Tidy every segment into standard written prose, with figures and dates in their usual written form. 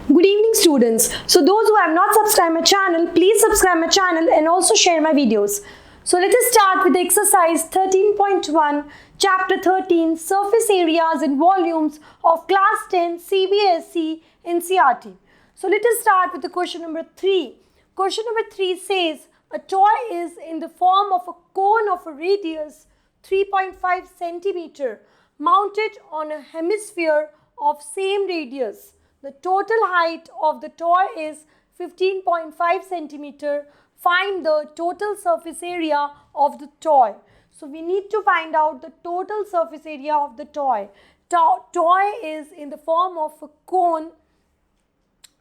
Good evening students. So those who have not subscribed my channel, please subscribe my channel and also share my videos. So let us start with the exercise 13.1 chapter 13 surface areas and volumes of class 10 CBSE NCERT. So let us start with the question number 3. Question number 3 says a toy is in the form of a cone of a radius 3.5 centimeter mounted on a hemisphere of same radius. The total height of the toy is 15.5 centimeter. Find the total surface area of the toy. So we need to find out the total surface area of the toy. Toy is in the form of a cone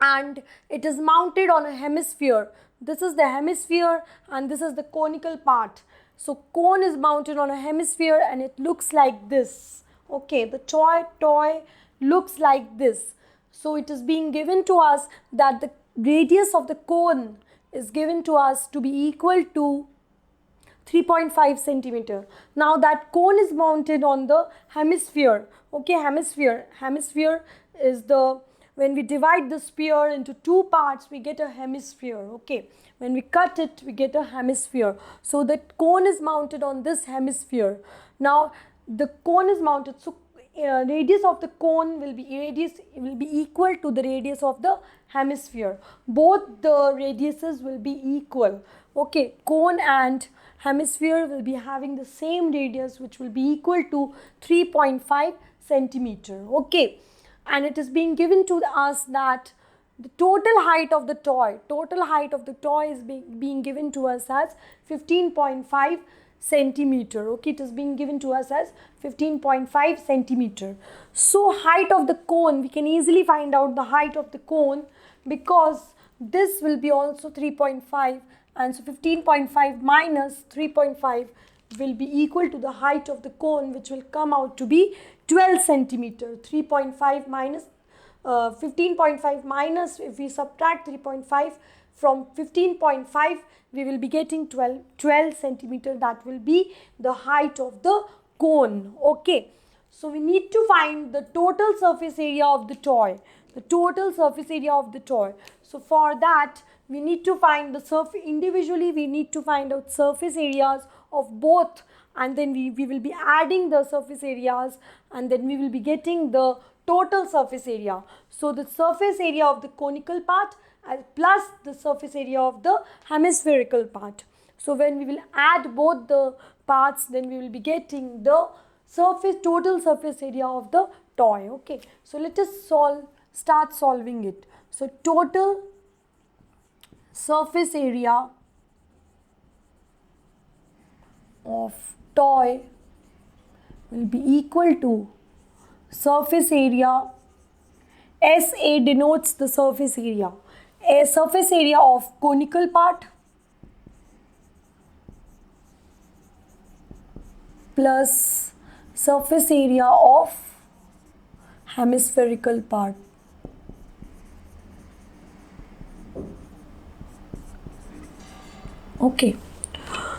and it is mounted on a hemisphere. This is the hemisphere and this is the conical part. So cone is mounted on a hemisphere and it looks like this. Okay, the toy looks like this. So it is being given to us that the radius of the cone is given to us to be equal to 3.5 centimeter. Now that cone is mounted on the hemisphere. Okay, hemisphere is the, when we divide the sphere into two parts, we get a hemisphere. Okay, when we cut it, we get a hemisphere. So the cone is mounted on this hemisphere. Now the cone is mounted, so radius of the cone will be equal to the radius of the hemisphere. Both the radiuses will be equal. Okay, cone and hemisphere will be having the same radius, which will be equal to 3.5 centimeter. Okay, and it is being given to us that the total height of the toy is being given to us as 15.5 centimeter. Okay, it is being given to us as 15.5 centimeter. So height of the cone, we can easily find out the height of the cone because this will be also 3.5, and so 15.5 minus 3.5 will be equal to the height of the cone, which will come out to be 12 centimeter. 3.5 minus 15.5 minus, if we subtract 3.5 from 15.5, we will be getting 12 centimeter. That will be the height of the cone. Okay, so we need to find the total surface area of the toy. The total surface area of the toy. So for that, we need to find the surface individually. We need to find out surface areas of both, and then we will be adding the surface areas, and then we will be getting the total surface area. So the surface area of the conical part plus the surface area of the hemispherical part. So when we will add both the parts, then we will be getting the total surface area of the toy. Okay, so let us start solving it. So total surface area of toy will be equal to surface area. SA denotes the surface area. A surface area of conical part plus surface area of hemispherical part. Okay,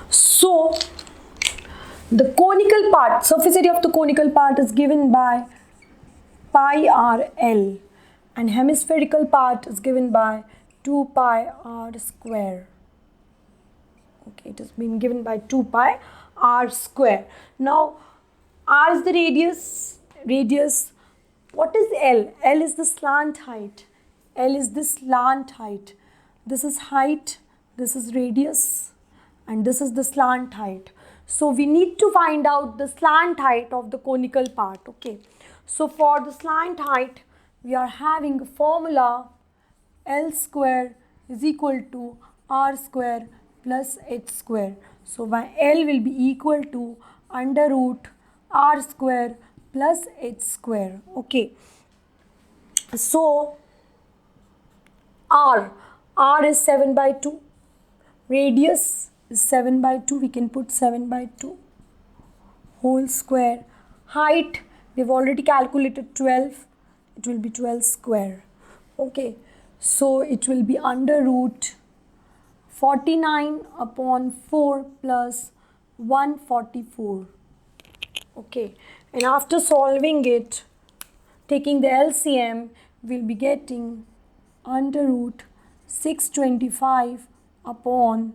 so the conical part, surface area of the conical part is given by pi RL, and hemispherical part is given by 2 pi r square. Okay, it has been given by 2 pi r square. Now r is the radius. What is L? L is the slant height. L is this slant height. This is height, this is radius, and this is the slant height. So we need to find out the slant height of the conical part. Okay, so for the slant height, we are having a formula L square is equal to R square plus H square. So my L will be equal to under root R square plus H square. Okay, so R is 7 by 2, radius is 7 by 2, we can put 7 by 2 whole square. Height, we have already calculated 12, it will be 12 square. Okay, so it will be under root 49 upon 4 plus 144. Okay, and after solving it, taking the LCM, we'll be getting under root 625 upon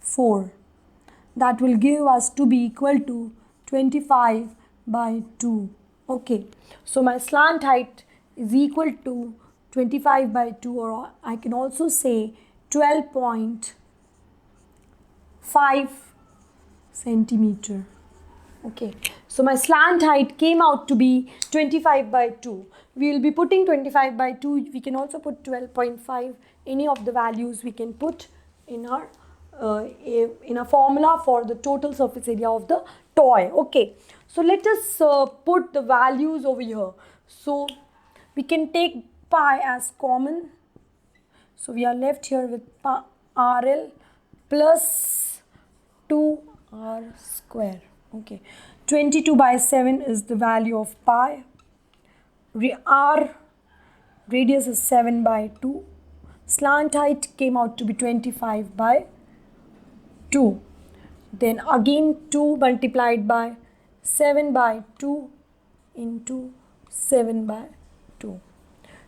4. That will give us to be equal to 25 by 2. Okay, so my slant height is equal to 25 by 2, or I can also say 12.5 centimeter. Okay, so my slant height came out to be 25 by 2. We will be putting 25 by 2. We can also put 12.5. Any of the values we can put in our in a formula for the total surface area of the toy. Okay, so let us put the values over here. So we can take pi as common. So we are left here with RL plus 2R square. Okay, 22 by 7 is the value of pi. R radius is 7 by 2. Slant height came out to be 25 by 2. Then again 2 multiplied by 7 by 2 into 7 by 2.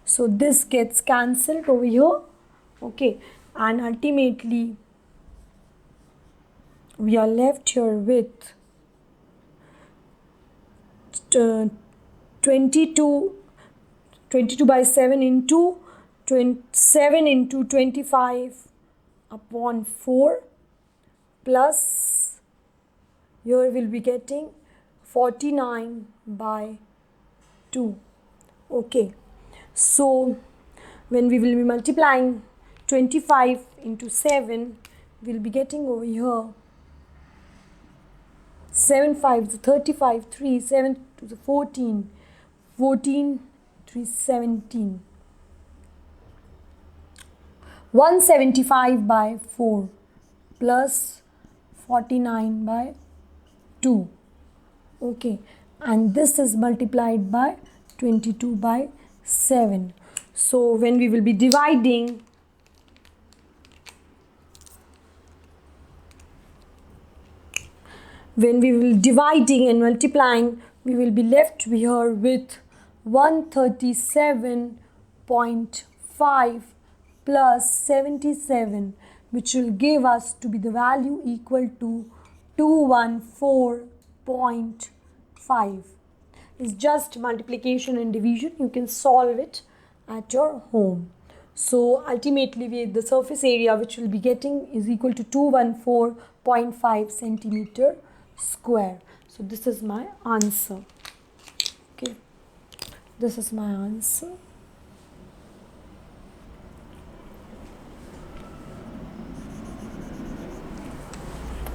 So this gets cancelled over here. Okay, and ultimately we are left here with 22 by 7 into 7 into 25 upon 4 plus here we'll be getting 49 by 2. Okay, so when we will be multiplying 25 into 7, we'll be getting over here 7 5 is 35, 3 7 to the 14, 14 3 17, 175 by 4 plus 49 by 2. Okay, and this is multiplied by 22 by 7. So when we will be dividing, and multiplying, we will be left here with 137.5 plus 77, which will give us to be the value equal to 214.5. It's just multiplication and division. You can solve it at your home. So ultimately the surface area which we'll be getting is equal to 214.5 centimeter square. So this is my answer. Okay, this is my answer.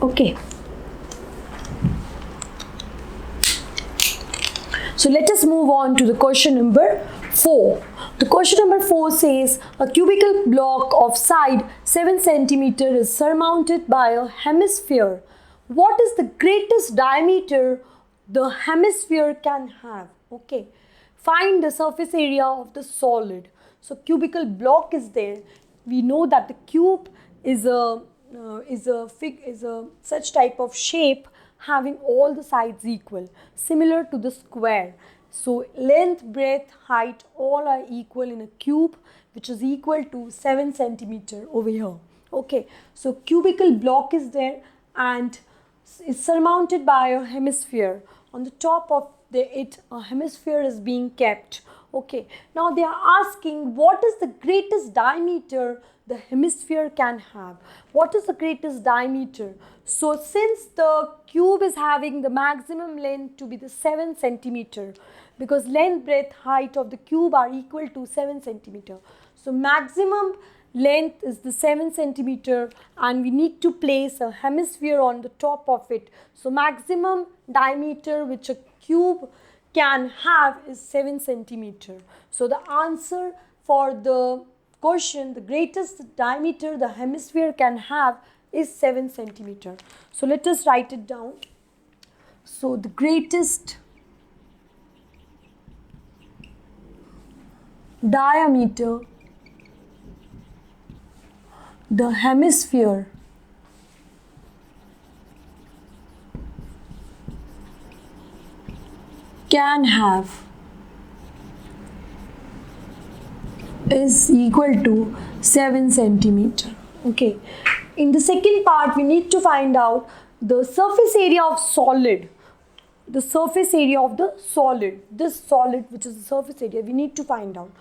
Okay, so let us move on to the question number 4. The question number 4 says a cubical block of side 7 centimeter is surmounted by a hemisphere. What is the greatest diameter the hemisphere can have? Okay, find the surface area of the solid. So cubical block is there. We know that the cube is a such type of shape having all the sides equal, similar to the square. So length, breadth, height all are equal in a cube, which is equal to 7 centimeter over here. Okay, so cubical block is there and is surmounted by a hemisphere. On the top of it, a hemisphere is being kept. Okay, now they are asking what is the greatest diameter the hemisphere can have. What is the greatest diameter? So since the cube is having the maximum length to be the 7 centimeter, because length, breadth, height of the cube are equal to 7 centimeter. So maximum length is the 7 centimeter and we need to place a hemisphere on the top of it. So maximum diameter which a cube can have is 7 centimeter. So the answer for the question, the greatest diameter the hemisphere can have is 7 centimeter. So let us write it down. So the greatest diameter the hemisphere can have is equal to 7 centimeter. Okay. In the second part, we need to find out the surface area of solid. The surface area of the solid. This solid, which is the surface area, we need to find out.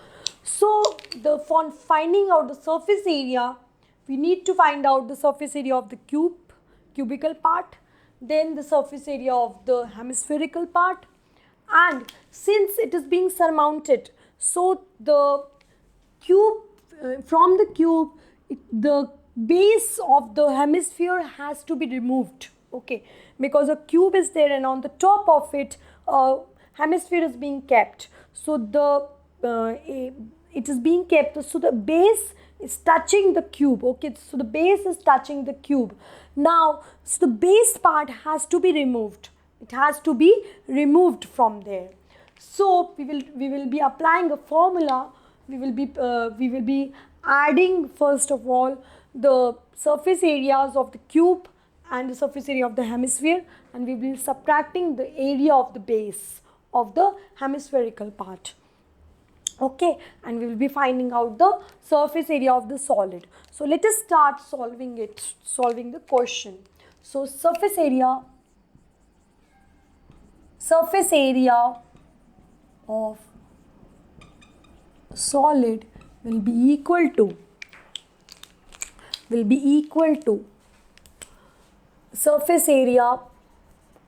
So, for finding out the surface area, we need to find out the surface area of the cubical part, then the surface area of the hemispherical part, and since it is being surmounted, so the cube, from the cube, the base of the hemisphere has to be removed, okay, because a cube is there and on the top of it hemisphere is being kept, so it is being kept, so the base is touching the cube, okay, so the base is touching the cube. Now, so the base part has to be removed, it has to be removed from there. So we will be applying a formula. We will be adding first of all the surface areas of the cube and the surface area of the hemisphere, and we will be subtracting the area of the base of the hemispherical part. Okay, and we will be finding out the surface area of the solid. So let us start solving the question. So surface area of solid will be equal to surface area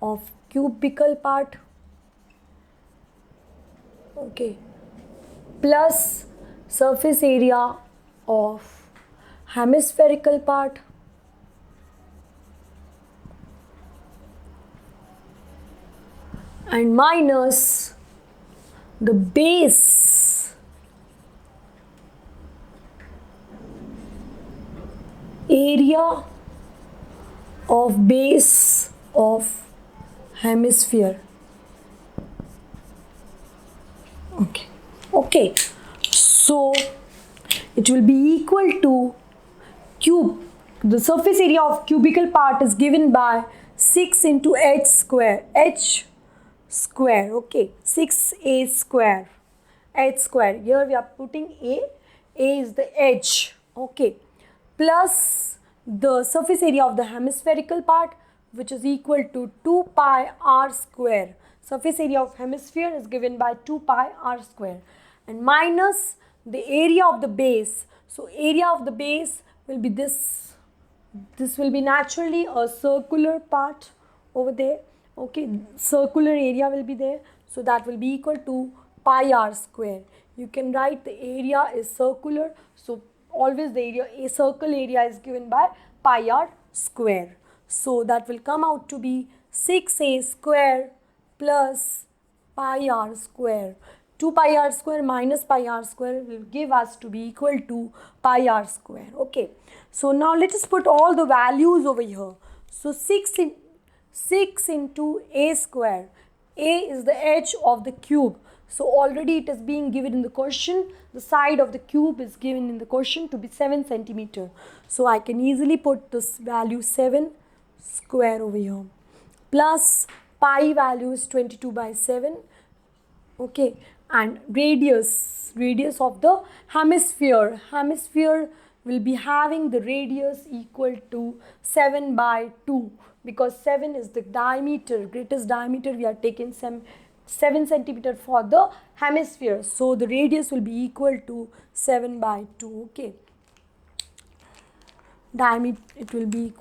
of cubical part, okay, plus surface area of hemispherical part and minus the base area of base of hemisphere. Okay, so it will be equal to cube. The surface area of cubical part is given by 6 into h square, okay, 6a square, h square. Here we are putting a is the edge, okay, plus the surface area of the hemispherical part, which is equal to 2 pi r square. Surface area of hemisphere is given by 2 pi r square, and minus the area of the base. So area of the base will be this. This will be naturally a circular part over there, okay, circular area will be there, so that will be equal to pi r square. You can write the area is circular, so always the area, a circle area is given by pi r square. So that will come out to be 6a square plus pi r square. 2 pi r square minus pi r square will give us to be equal to pi r square. Okay. So now let us put all the values over here. So 6 into a square. A is the edge of the cube. So already it is being given in the question. The side of the cube is given in the question to be 7 centimeter. So I can easily put this value 7 square over here. Plus pi value is 22 by 7. Okay. And radius of the hemisphere. Hemisphere will be having the radius equal to 7 by 2. Because 7 is the diameter, greatest diameter, we are taking 7 centimeter for the hemisphere. So the radius will be equal to 7 by 2. Okay. Diameter, it will be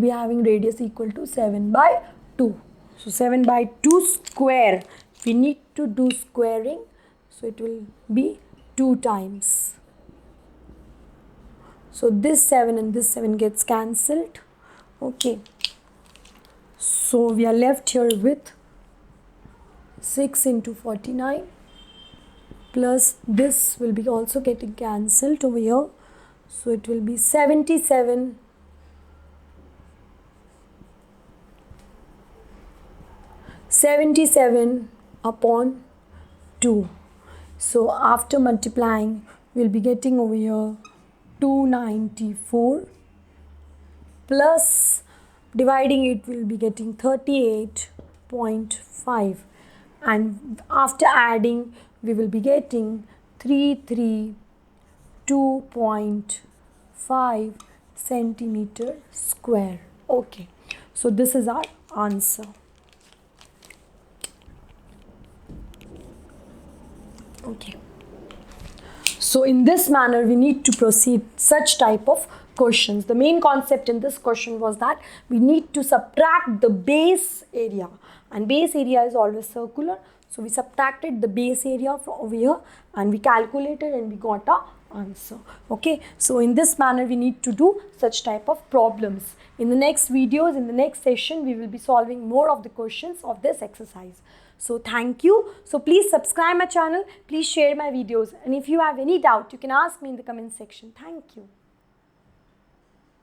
having radius equal to 7 by 2. So 7 by 2 square. We need to do squaring. So it will be 2 times. So this 7 and this 7 gets cancelled. Okay. So we are left here with 6 into 49 plus this will be also getting cancelled over here. So it will be 77 upon 2. So after multiplying, we'll be getting over here 294 plus dividing it, will be getting 38.5 and after adding we will be getting 332.5 centimeter square. Okay, so this is our answer. Okay, so in this manner we need to proceed such type of questions. The main concept in this question was that we need to subtract the base area, and base area is always circular, so we subtracted the base area from over here and we calculated and we got our answer. Okay, so in this manner we need to do such type of problems. In the next videos, in the next session, we will be solving more of the questions of this exercise. So thank you. So please subscribe my channel, please share my videos, and if you have any doubt you can ask me in the comment section. Thank you.